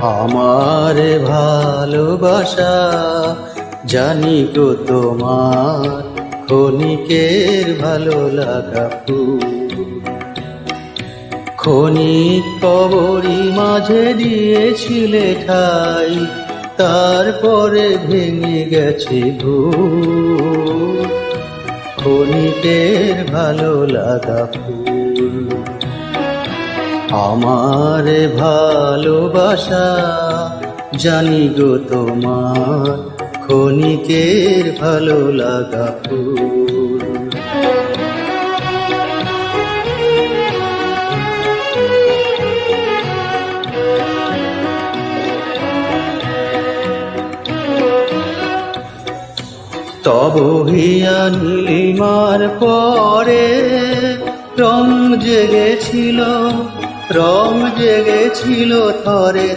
আমার ভালোবাসা জানি গো তোমার ক্ষণিকের ভালো লাগা ফুল। ক্ষণিক কবরী মাঝে দিয়েছিলে ঠাই, তারপরে ভেঙে গেছে ভুল। ক্ষণিকের ভালো লাগা ফুল। আমার ভালোবাসা জানি গো তোমার ক্ষণিকের ভালো লাগা ফুল। তব হিয়া নীলিমার পরে রং জেগেছিল থরে